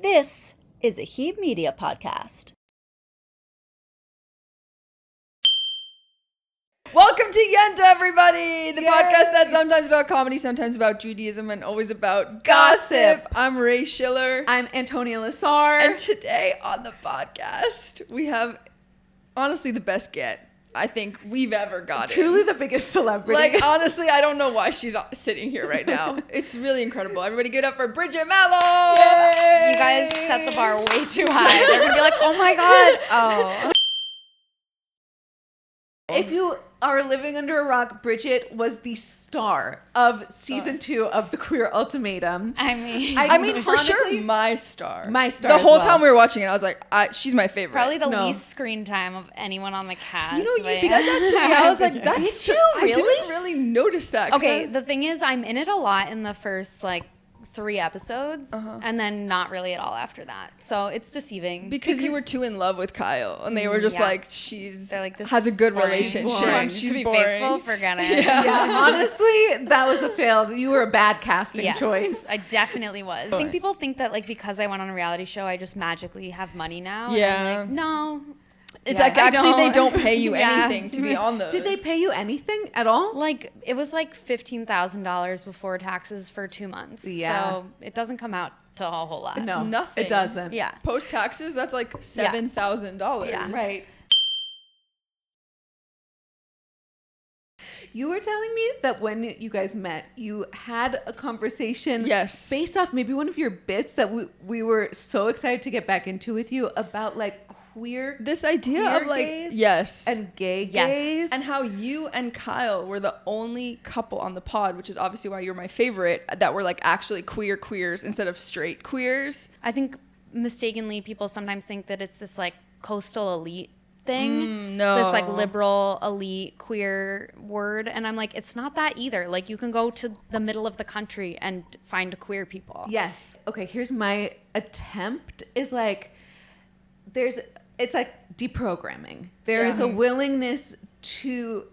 This is a Heeb Media podcast. Welcome to Yenta, everybody! The podcast that's sometimes about comedy, sometimes about Judaism, and always about gossip. I'm Ray Schiller. I'm Antonia Lassar. And today on the podcast, we have, honestly, the best get I think we've ever gotten. Truly the biggest celebrity. Like, honestly, I don't know why she's sitting here right now. It's really incredible. Everybody give it up for Bridget Matloff! You guys set the bar way too high. They're going to be like, oh my God. Oh. If you are living under a rock, Bridget was the star of season 2 of The Queer Ultimatum. I mean, for sure, my star. My star. The whole as well. time we were watching it, I was like, she's my favorite. probably the least screen time of anyone on the cast. You know, you but said that to me. I was like, Did that's you I really? didn't really notice that. Okay, the thing is, I'm in it a lot in the first, 3 episodes, and then not really at all after that. So it's deceiving. Because you were too in love with Kyle, and they were just like, They're like, this has a is good boring. relationship. She wants She's to be boring. faithful, forget it. Yeah, honestly, that was a failed. You were a bad casting Yes, choice. I definitely was. I think people think that because I went on a reality show, I just magically have money now. And Yeah. I'm like, no. It's Yeah, like, I actually, they don't. don't pay you Yeah. anything to be on those. Did they pay you anything at all? It was $15,000 before taxes for 2 months. Yeah. So it doesn't come out to a whole lot. No, nothing. it doesn't. Yeah. Post taxes, that's like $7,000. Yeah. Right. You were telling me that when you guys met, you had a conversation Yes. based off maybe one of your bits that we were so excited to get back into with you about queer This idea queer of gays yes. and gay Yes. gays. And how you and Kyle were the only couple on the pod, which is obviously why you're my favorite, that were actually queers instead of straight queers. I think mistakenly people sometimes think that it's this coastal elite thing. No. This liberal elite queer word. And I'm like, it's not that either. You can go to the middle of the country and find queer people. Yes. Okay, here's my attempt is it's deprogramming. There is a willingness to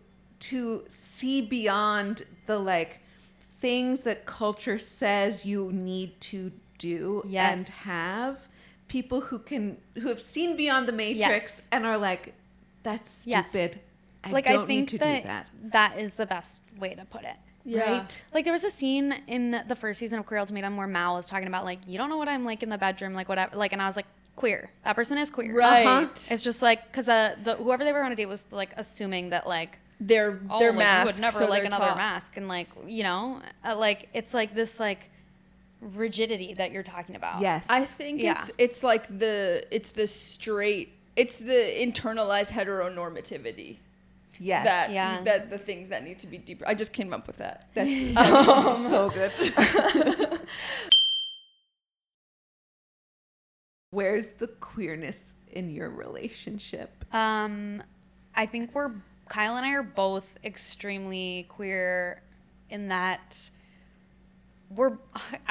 see beyond the things that culture says you need to do and Yes. have. People who have seen beyond the matrix Yes. and are like, that's Yes. stupid. I I don't think need to do that. that is the best way to put it. Yeah. Right? There was a scene in the first season of Queer Ultimatum where Mal was talking about you don't know what I'm like in the bedroom, whatever. And I was like, queer. That person is queer. Right. It's just because the whoever they were on a date was assuming that They're you masked. would never so like they're another top. mask, and it's this rigidity that you're talking about. Yes. I think Yeah. it's the internalized heteronormativity. Yes. That the things that need to be deeper. I just came up with that. That's so good. Where's the queerness in your relationship? I think Kyle and I are both extremely queer in that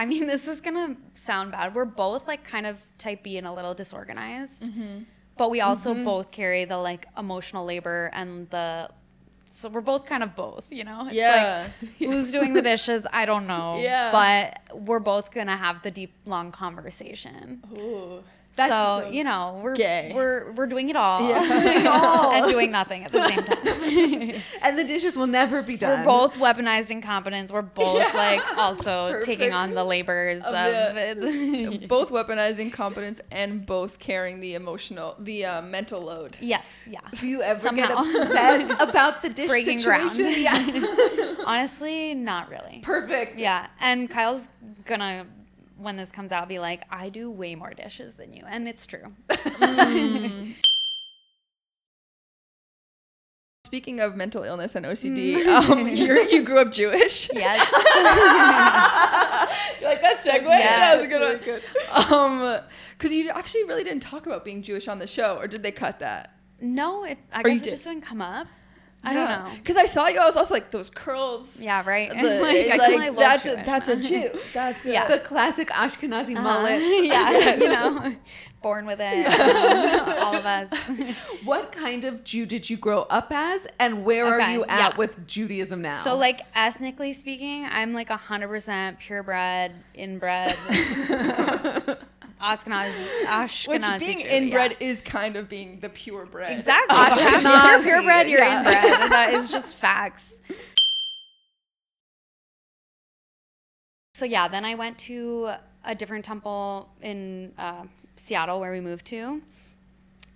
this is gonna sound bad. We're both kind of type B and a little disorganized, but we also both carry the emotional labor and so we're both kind of both, It's Yeah. who's doing the dishes? I don't know. Yeah. But we're both gonna have the deep, long conversation. Ooh. So, so we're gay. we're doing it all Yeah. and doing nothing at the same time. And the dishes will never be done. We're both weaponized incompetence. We're both also Perfect. taking on the labors of Both weaponizing competence and both carrying the mental load. Yes, yeah. Do you ever Somehow. get upset about the dish Breaking situation? ground. Yeah. Honestly, not really. Perfect. Yeah, and Kyle's gonna, when this comes out, be like, I do way more dishes than you, and it's true. Speaking of mental illness and OCD, you grew up Jewish. Yes. You like that segue? Yeah, That was a good really one. good. Because you actually really didn't talk about being Jewish on the show, or did they cut that? No, I you guess it did. just didn't come up. I don't know. Because I saw you, I was also like, those curls. Yeah, right. The- I love that's Jewish, that's a man. Jew. That's Yeah. The classic Ashkenazi Uh-huh. mullet. Yeah, born with it. All of us. What kind of Jew did you grow up as, and where are Okay, you at yeah. with Judaism now? So, ethnically speaking, I'm 100% purebred, inbred, Ashkenazi Which being Jew, inbred is kind of being the purebred. Exactly. If you're purebred, you're inbred. That is just facts. So yeah, then I went to a different temple in Seattle where we moved to.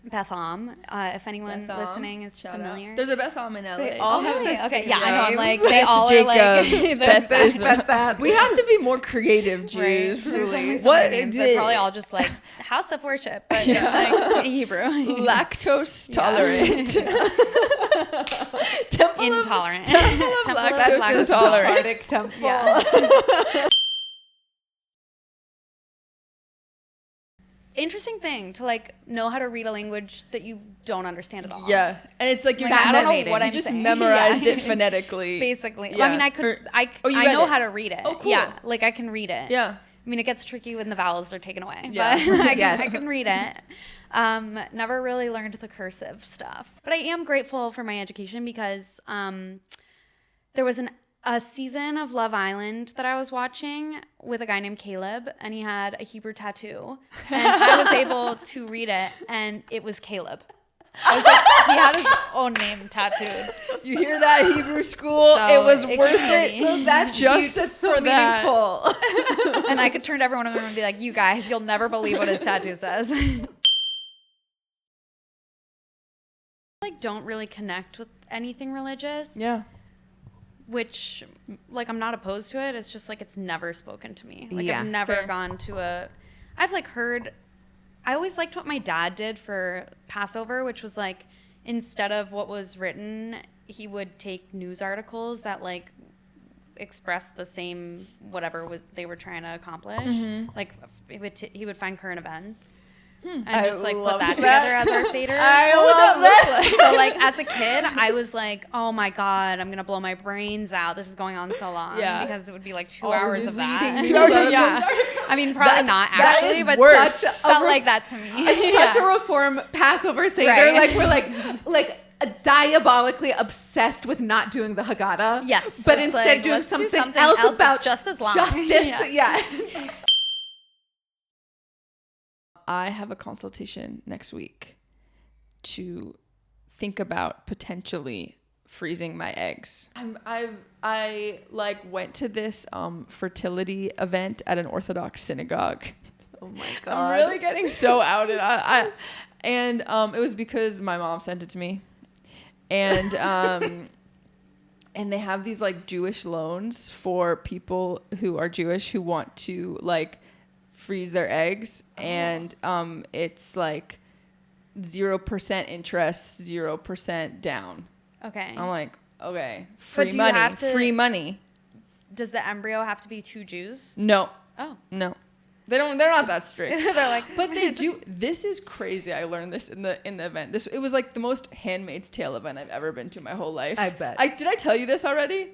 Beth Am. If anyone listening is familiar. There's a Beth Am in LA. They all have the okay. same Yeah, I know. I'm like, names. they all Jacob, are like Beth Israel. We have to be more creative, Jews. Right. There's only so many names. They're probably all just like house of worship, but like Hebrew. Lactose tolerant. Intolerant. Temple of lactose intolerant. Temple. Yeah. Interesting thing to like know how to read a language that you don't understand at all. Yeah, and it's like you're Like, just I don't know what you I'm just saying. memorized Yeah. it phonetically. Basically. Yeah. Well, I mean, I read know it? how to read it. Oh, cool. Yeah, like I can read it. Yeah. I mean, it gets tricky when the vowels are taken away, Yeah. but I Yes. can read it. Never really learned the cursive stuff, but I am grateful for my education because there was a season of Love Island that I was watching with a guy named Caleb, and he had a Hebrew tattoo, and I was able to read it, and it was Caleb. I was like, he had his own name tattooed. You hear that, Hebrew school? So it was it worth can it. be. So that's Just that's so for that. meaningful. And I could turn to everyone in the room and be like, you guys, you'll never believe what his tattoo says. Like, don't really connect with anything religious. Yeah. Which, like, I'm not opposed to it. It's just, like, it's never spoken to me. Like, Yeah, I've never fair. gone to I've, like, heard... I always liked what my dad did for Passover, which was, like, instead of what was written, he would take news articles that, like, expressed the same whatever they were trying to accomplish. Mm-hmm. Like, he would find current events. And I just like put love that that. together as our Seder. I love that. So like as a kid, I was like, oh my God, I'm going to blow my brains out. This is going on so long. Yeah. Because it would be like 2 All hours news of that. reading, 2 hours of yeah. I mean, probably not that actually, is but worse. such a felt like that to me. It's such a reform Passover Seder. Right. Like we're like diabolically obsessed with not doing the Haggadah. Yes. But It's instead like, doing let's do something else that's about just as long. justice. Yeah. I have a consultation next week to think about potentially freezing my eggs. I like went to this fertility event at an Orthodox synagogue. Oh my God. I'm really getting so outed. And it was because my mom sent it to me, and and they have these like Jewish loans for people who are Jewish who want to like freeze their eggs, and it's like 0% interest, 0% down. Okay. I'm like, okay, But do you have to- free money. Does the embryo have to be 2 Jews? No, Oh. no, they're not that strict. They're like, But they do. This is crazy. I learned this in the event. It was like the most Handmaid's Tale event I've ever been to my whole life. I bet. Did I tell you this already?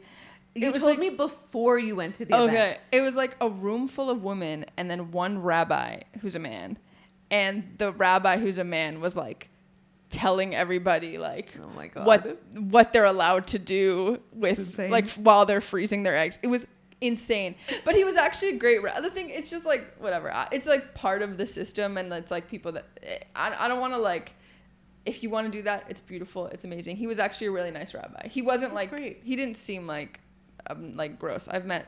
You It was told like- me before you went to the event. Okay. It was like a room full of women and then one rabbi who's a man, and the rabbi who's a man was like telling everybody like Oh my God. what they're allowed to do with insane. like while they're freezing their eggs. It was insane. But he was actually a great the thing, it's just like whatever. It's like part of the system, and it's like people that I don't want to like. If you want to do that, it's beautiful. It's amazing. He was actually a really nice rabbi. He wasn't like Great. he didn't seem like gross. I've met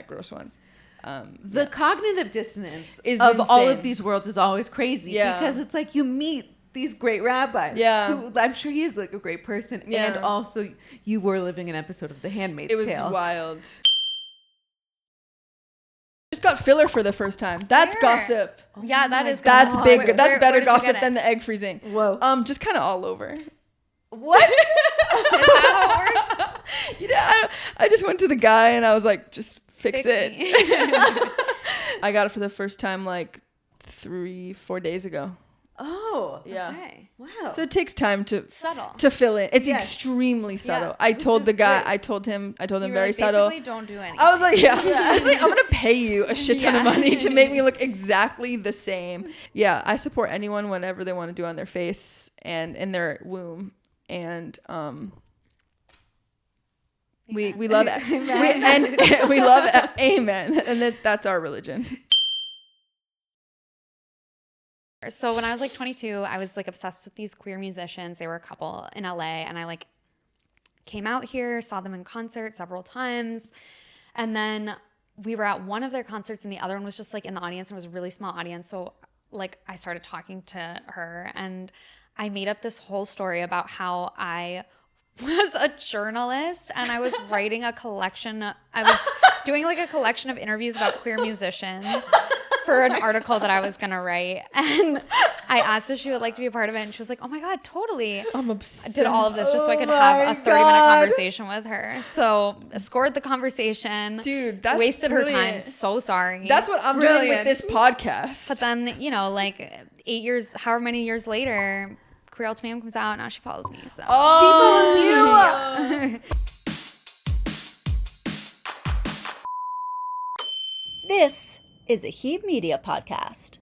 gross ones. The cognitive dissonance Is of all insane. of these worlds is always crazy. Yeah. Because it's like you meet these great rabbis. Yeah. Who, I'm sure he is like a great person. Yeah. And also you were living an episode of The Handmaid's It was Tale. wild. Just got filler for the first time. That's Where? gossip. yeah, that is That's God. big. Where- That's where better did you gossip get it? than the egg freezing. Whoa. Just kind of all over. What? Is that how it works? You know, I just went to the guy and I was like, just fix it. me. I got it for the first time like 3-4 days ago. Oh. Yeah. Okay. Wow. So it takes time to Subtle. fill in. It's Yes. extremely subtle. Yeah, I which told the is guy. great. I told him You were very like, subtle. basically, don't do anything. I was like, yeah. I was like, I'm gonna pay you a shit ton of Yeah. money to make me look exactly the same. Yeah, I support anyone whatever they want to do on their face and in their womb, and we love it. We love amen, and that's our religion. So when I was like 22, I was like obsessed with these queer musicians. They were a couple in LA, and I like came out here, saw them in concert several times. And then we were at one of their concerts and the other one was just like in the audience, and it was a really small audience. So like I started talking to her and I made up this whole story about how I was a journalist and I was writing a collection. I was doing like a collection of interviews about queer musicians for an article that I was going to write. And I asked if she would like to be a part of it. And she was like, oh my God, totally. I'm obsessed. I did all of this just so I could have a 30-minute conversation with her. So scored the conversation. Dude, that's wasted brilliant. her time. So sorry. That's what I'm doing with this podcast. But then, you know, like 8 years, however many years later, Queer Ultimatum comes out. Now she follows me. So Oh, She follows you. This is a Heeb Media podcast.